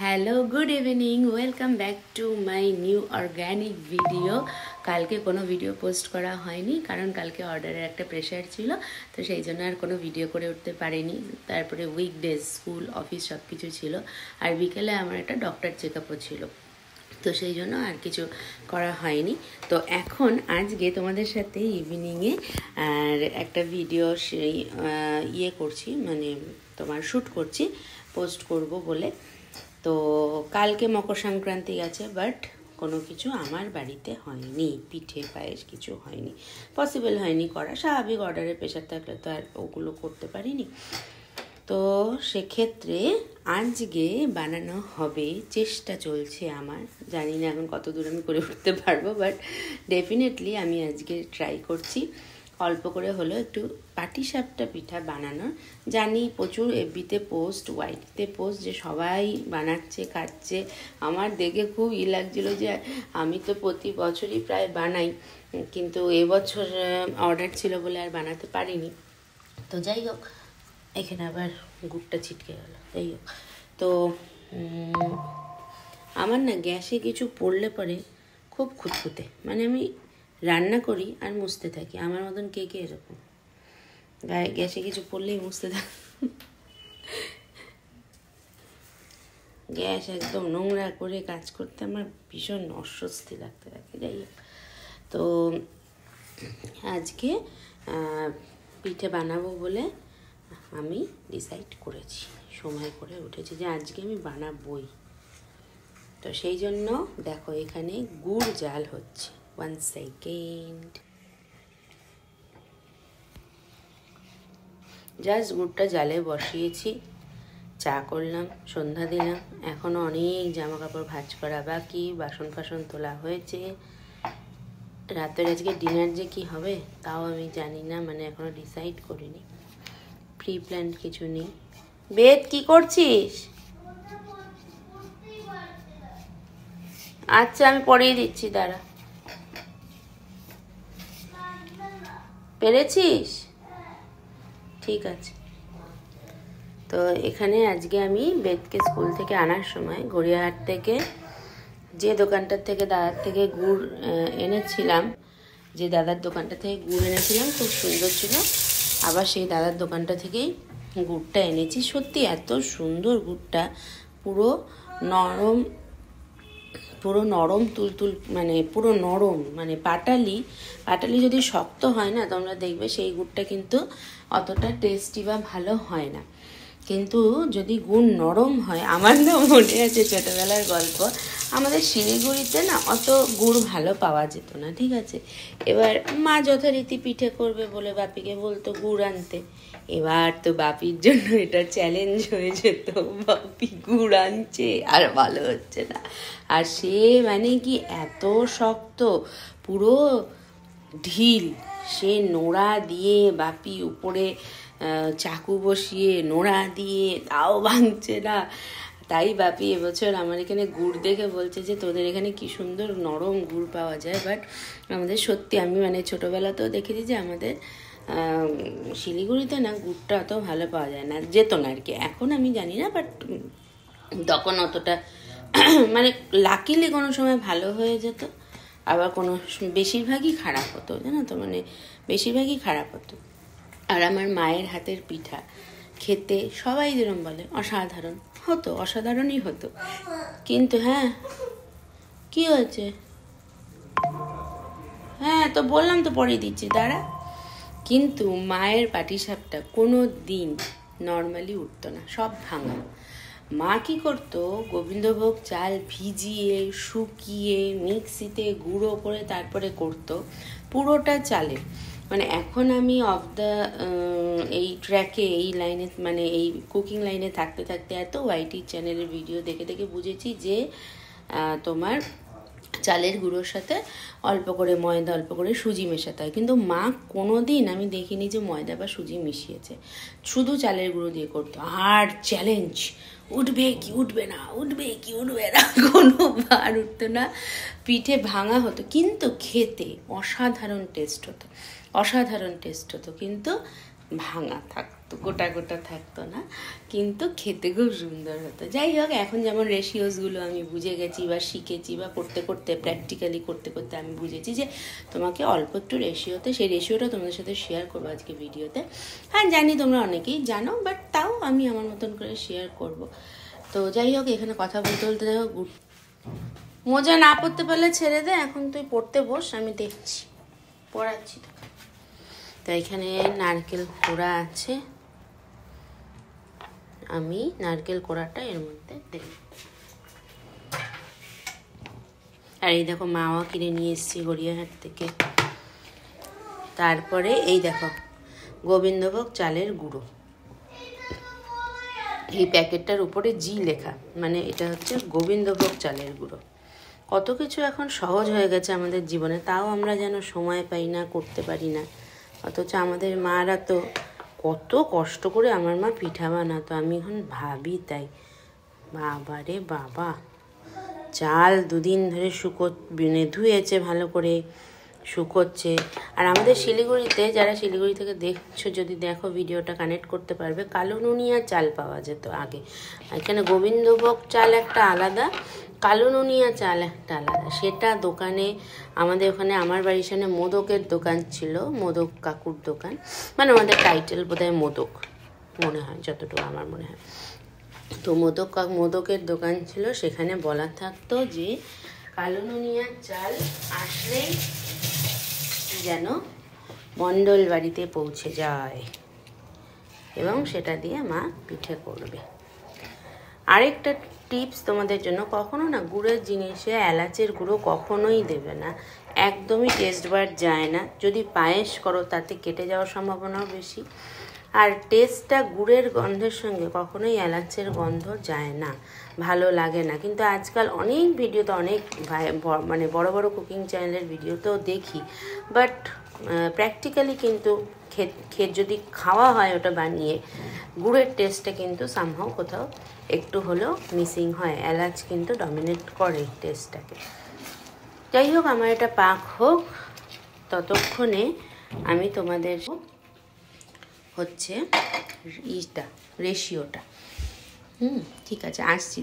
Hello, good evening, welcome back to my new organic video. কালকে কোনো video post করা হয়নি কারণ কালকে অর্ডারের একটা প্রেশার ছিল, তো সেই জন্য আর কোনো ভিডিও করে উঠতে পারিনি। তারপরে উইকডেজ, স্কুল, অফিস সব কিছু ছিল, আর বিকেলে আমার একটা ডক্টর চেক আপও ছিল, তো সেই জন্য আর কিছু করা হয়নি। তো এখন আজকে তোমাদের সাথে ইভিনিংয়ে আর একটা ভিডিও সেই করছি, মানে তোমার শ্যুট করছি, পোস্ট করব বলে। তো কালকে মকর সংক্রান্তি গেছে, বাট কোনো কিছু আমার বাড়িতে হয়নি, পিঠে পায়েস কিছু হয়নি, পসিবল হয়নি করা। স্বাভাবিক অর্ডারের প্রেশার থাকলে তো আর ওগুলো করতে পারিনি। তো সেক্ষেত্রে আজকে বানানো হবে, চেষ্টা চলছে আমার, জানি না এখন কত দূর আমি করে উঠতে পারবো, বাট ডেফিনেটলি আমি আজকে ট্রাই করছি অল্প করে হলেও একটু পাটিসাপটা পিঠা বানানোর। জানি প্রচুর এফবিতে পোস্ট, ওয়াইটিতে পোস্ট, যে সবাই বানাচ্ছে, খাচ্ছে। আমার দেখে খুব লাগছিল যে আমি তো প্রতি বছরই প্রায় বানাই, কিন্তু এবছর অর্ডার ছিল বলে আর বানাতে পারিনি। তো যাই হোক, এখানে আবার গুড়টা ছিটকে গেল। যাই হোক, তো আমার না গ্যাসে কিছু পড়লে পরে খুব খুঁতখুঁতে, মানে আমি রান্না করি আর মুছতে থাকি। আমার মতন কে কে এরকম গায়ে গ্যাসে কিছু পড়লেই মুছতে থাকি? গ্যাস একদম নোংরা করে কাজ করতে আমার ভীষণ অস্বস্তি লাগতে থাকে। যাই হোক, তো আজকে পিঠে বানাবো বলে আমি ডিসাইড করেছি, সময় করে উঠেছি যে আজকে আমি বানাবই। তো সেই জন্য দেখো এখানে গুড় জাল হচ্ছে। 1 সেকেন্ড, জাস্ট গুড়টা জালে বসিয়েছি, চা করলাম, সন্ধ্যা দিলাম। এখনও অনেক জামা কাপড় ভাঁজ করা বাকি, বাসন ফাসন তোলা হয়েছে। রাতের আজকে ডিনার যে কি হবে তাও আমি জানি না, মানে এখনো ডিসাইড করিনি, প্রি প্ল্যান কিছু নেই। বেদ, কি করছিস? আচ্ছা, আমি পড়িয়ে দিচ্ছি, দাঁড়া। পেরেছিস? ঠিক আছে। তো এখানে আজকে আমি বেদকে স্কুল থেকে আনার সময় গড়িয়াহাট থেকে যে দোকানটার থেকে দাদার থেকে গুড় এনেছিলাম, যে দাদার দোকানটা থেকে গুড় এনেছিলাম, খুব সুন্দর ছিল। আবার সেই দাদার দোকানটা থেকেই গুড়টা এনেছি। সত্যি এত সুন্দর গুড়টা, পুরো নরম, পুরো নরম তুলতুল, মানে পুরো নরম, মানে পাটালি যদি শক্ত হয় না, তোমরা দেখবে সেই গুড়টা কিন্তু অতটা টেস্টি বা ভালো হয় না। কিন্তু যদি গুড় নরম হয়, আমার না মনে আছে ছোটোবেলার গল্প, আমাদের শিলিগুড়িতে না অত গুড় ভালো পাওয়া যেত না, ঠিক আছে। এবার মা যথারীতি পিঠে করবে বলে বাপিকে বলতো গুড় আনতে। এবার তো বাপির জন্য এটা চ্যালেঞ্জ হয়ে যেত, বাপি গুড় আনছে আর ভালো হচ্ছে না। আর সে মানে কি এত শক্ত, পুরো ঢিল, সে নোড়া দিয়ে বাপি উপরে চাকু বসিয়ে নোড়া দিয়ে তাও ভাঙছে না। তাই বাপি এবছর আমার এখানে গুড় দেখে বলছে যে তোদের এখানে কি সুন্দর নরম গুড় পাওয়া যায়। বাট আমাদের সত্যি, আমি মানে ছোটোবেলাতেও দেখেছি যে আমাদের শিলিগুড়িতে না গুড়টা অত ভালো পাওয়া যায় না, যেত না আর কি। এখন আমি জানি না, বাট তখন অতটা মানে লাকিলি কোনো সময় ভালো হয়ে যেত, আবার কোনো বেশিরভাগই খারাপ হতো, জানো তো, মানে বেশিরভাগই খারাপ হতো। আর আমার মায়ের হাতের পিঠা খেতে সবাই যেরকম বলে অসাধারণ হতো, অসাধারণই হতো। কিন্তু হ্যাঁ, কি হয়েছে? হ্যাঁ, তো বললাম তো পরে দিচ্ছি, দাঁড়া। কিন্তু মায়ের পাটিসাপটা কোনো দিন নর্মালি উঠতো না, সব ভাঙা। মা কী করতো, গোবিন্দভোগ চাল ভিজিয়ে শুকিয়ে মিক্সিতে গুঁড়ো করে তারপরে করতো পুরোটা চালে। মানে এখন আমি এই ট্র্যাকে, এই লাইনে, মানে এই কুকিং লাইনে থাকতে থাকতে এত ওয়াইটি চ্যানেলের ভিডিও দেখে দেখে বুঝেছি যে তোমার চালের গুঁড়োর সাথে অল্প করে ময়দা, অল্প করে সুজি মেশাতে হয়। কিন্তু মা কোনো দিন আমি দেখিনি যে ময়দা বা সুজি মিশিয়েছে, শুধু চালের গুঁড়ো দিয়ে করতো। আর চ্যালেঞ্জ, উঠবে কি উঠবে না, উঠবে কি উঠবে না, কোনোবার উঠতো না, পিঠে ভাঙা হতো, কিন্তু খেতে অসাধারণ টেস্ট হতো, অসাধারণ টেস্ট হতো, কিন্তু ভাঙা থাকতো। থাকতো, গোটা গোটা থাকতো না, কিন্তু খেতে খুব সুন্দর হতো। যাই হোক, এখন যেমন রেশিওসগুলো আমি বুঝে গেছি বা শিখেছি, বা করতে করতে প্র্যাকটিক্যালি করতে করতে আমি বুঝেছি যে তোমাকে অল্প একটু রেশিওতে, সেই রেশিওটা তোমাদের সাথে শেয়ার করবো আজকে ভিডিওতে। হ্যাঁ জানি তোমরা অনেকেই জানো, বাট তাও আমি আমার মতন করে শেয়ার করব। তো যাই হোক, এখানে কথা বলতে বলতে দেখো, মোজা না পড়তে পারলে ছেড়ে দে, এখন তুই পড়তে বস, আমি দেখছি, পড়াচ্ছি তোকে। তো এখানে নারকেল কোড়া আছে, আমি নারকেল কোড়াটা এর মধ্যে দেব। আর এই দেখো মাওয়া কিনে নিয়ে এসেছি গড়িয়াহাট থেকে। তারপরে এই দেখো গোবিন্দভোগ চালের গুঁড়ো, এই প্যাকেটটার উপরে জি লেখা, মানে এটা হচ্ছে গোবিন্দভোগ চালের গুঁড়ো। কত কিছু এখন সহজ হয়ে গেছে আমাদের জীবনে, তাও আমরা যেন সময় পাই না, করতে পারি না। অথচ আমাদের মারা তো কত কষ্ট করে, আমার মা পিঠা বানাতো, আমি এখন ভাবি তাই, বাবা রে বাবা, চাল দুদিন ধরে ধুয়েছে ভালো করে, শুকোচ্ছে। আর আমাদের শিলিগুড়িতে, যারা শিলিগুড়ি থেকে দেখছো, যদি দেখো ভিডিওটা কানেক্ট করতে পারবে, কালো নুনিয়া চাল পাওয়া যেত আগে। এখানে গোবিন্দভোগ চাল একটা আলাদা, কালো নুনিয়া চাল একটা আলাদা। সেটা দোকানে, আমাদের ওখানে আমার বাড়ির সামনে মোদকের দোকান ছিল, মোদক কাকুর দোকান, মানে আমাদের টাইটেল বোধহয় মোদক মনে হয়, যতটুকু আমার মনে হয়। তো মোদকের দোকান ছিল, সেখানে বলা থাকতো যে কালো নুনিয়া চাল আসলেই যেন মণ্ডল বাড়িতে পৌঁছে যায়, এবং সেটা দিয়ে মা পিঠে করবে। আরেকটা টিপস তোমাদের জন্য, কখনো না গুড়ের জিনিসে এলাচের গুঁড়ো কখনোই দেবে না, একদমই টেস্ট বার যায় না। যদি পায়েস করো তাতে কেটে যাওয়ার সম্ভাবনাও বেশি। আর টেস্টটা গুড়ের গন্ধের সঙ্গে কখনোই এলাচের গন্ধ যায় না, ভালো লাগে না। কিন্তু আজকাল অনেক ভিডিওতে, অনেক মানে বড় বড় কুকিং চ্যানেলের ভিডিওতেও দেখি, বাট প্র্যাকটিক্যালি কিন্তু যদি খাওয়া হয় ওটা বানিয়ে, গুড়ের টেস্টটা কিন্তু সামহাও কোথাও একটু হলেও মিসিং হয়, এলাচ কিন্তু ডমিনেট করে টেস্টটাকে। যাই হোক, আমার এটা পাক হোক, ততক্ষণে আমি তোমাদের হচ্ছে রেশিওটা, ঠিক আছে, আসছি।